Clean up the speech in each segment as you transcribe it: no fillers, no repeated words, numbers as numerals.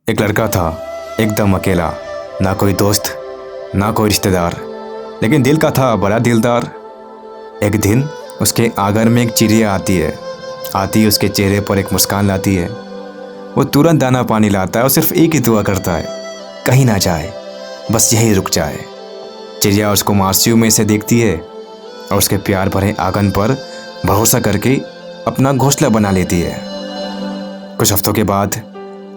एक लड़का था, एकदम अकेला, ना कोई दोस्त ना कोई रिश्तेदार, लेकिन दिल का था बड़ा दिलदार। एक दिन उसके आंगन में एक चिड़िया आती उसके चेहरे पर एक मुस्कान लाती है। वो तुरंत दाना पानी लाता है और सिर्फ एक ही दुआ करता है, कहीं ना जाए, बस यहीं रुक जाए। चिड़िया उसको मासूम में से देखती है और उसके प्यार भरे आंगन पर भरोसा करके अपना घोंसला बना लेती है। कुछ हफ्तों के बाद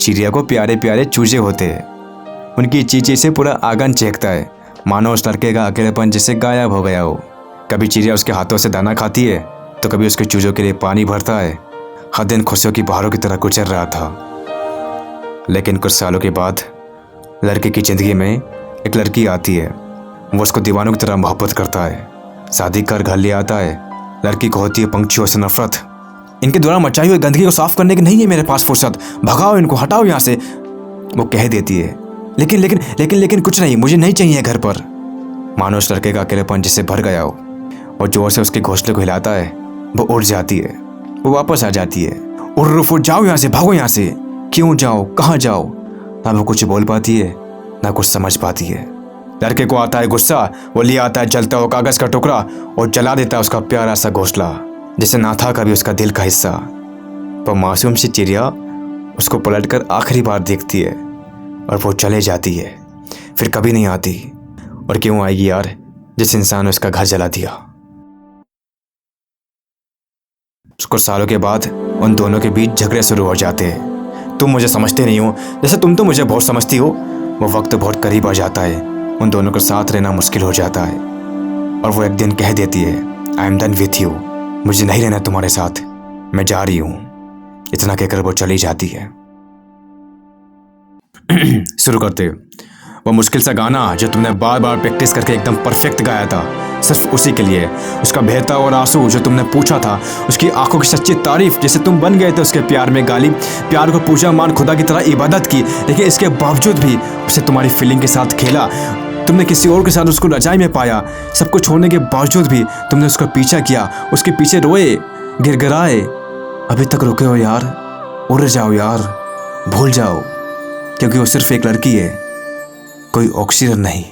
चिड़िया को प्यारे प्यारे चूजे होते हैं। उनकी चींची से पूरा आंगन चहकता है, मानो उस लड़के का अकेलेपन जैसे गायब हो गया हो। कभी चिड़िया उसके हाथों से दाना खाती है तो कभी उसके चूजों के लिए पानी भरता है। हर दिन खुशियों की बहारों की तरह गुजर रहा था। लेकिन कुछ सालों के बाद लड़के की ज़िंदगी में एक लड़की आती है। वो उसको दीवानों की तरह मोहब्बत करता है, शादी कर घर ले आता है। लड़की को होती है पंछियों से नफरत। इनके द्वारा मचाई हुई गंदगी को साफ करने की नहीं है मेरे पास फुर्सत, भगाओ इनको, हटाओ यहाँ से, वो कह देती है। लेकिन लेकिन लेकिन लेकिन कुछ नहीं, मुझे नहीं चाहिए घर पर। मानो उस लड़के का अकेलेपन जिससे भर गया हो और जोर से उसके घोंसले को हिलाता है। वो उड़ जाती है, वो वापस आ जाती है। उर्र जाओ यहाँ से, भागो यहाँ से। क्यों जाओ, कहाँ जाओ? ना वो कुछ बोल पाती है ना कुछ समझ पाती है। लड़के को आता है गुस्सा, वो ले आता है जलता हुआ कागज का टुकड़ा और जला देता है उसका प्यारा सा घोंसला, जैसे ना था कभी उसका दिल का हिस्सा। पर मासूम सी चिड़िया उसको पलटकर आखिरी बार देखती है और वो चले जाती है, फिर कभी नहीं आती। और क्यों आएगी यार, जिस इंसान ने उसका घर जला दिया। कुछ सालों के बाद उन दोनों के बीच झगड़े शुरू हो जाते हैं। तुम मुझे समझते नहीं हो जैसे तुम तो मुझे बहुत समझती हो। वो वक्त बहुत करीब आ जाता है, उन दोनों के साथ रहना मुश्किल हो जाता है और वो एक दिन कह देती है, I am done with you, मुझे नहीं रहना तुम्हारे साथ, मैं जा रही हूँ। इतना कहकर वो चली जाती है। शुरू करते वो मुश्किल सा गाना जो तुमने बार बार प्रैक्टिस करके एकदम परफेक्ट गाया था, सिर्फ उसी के लिए। उसका बहता और आंसू जो तुमने पूछा था, उसकी आंखों की सच्ची तारीफ जैसे तुम बन गए थे उसके प्यार में गालिब। प्यार को पूजा मान खुदा की तरह इबादत की, लेकिन इसके बावजूद भी उसे तुम्हारी फीलिंग के साथ खेला। तुमने किसी और के साथ उसको रजाई में पाया। सब कुछ छोड़ने के बावजूद भी तुमने उसका पीछा किया, उसके पीछे रोए, गिड़गिड़ाए। अभी तक रुके हो यार, उड़ जाओ यार, भूल जाओ, क्योंकि वो सिर्फ एक लड़की है, कोई ऑक्सीजन नहीं।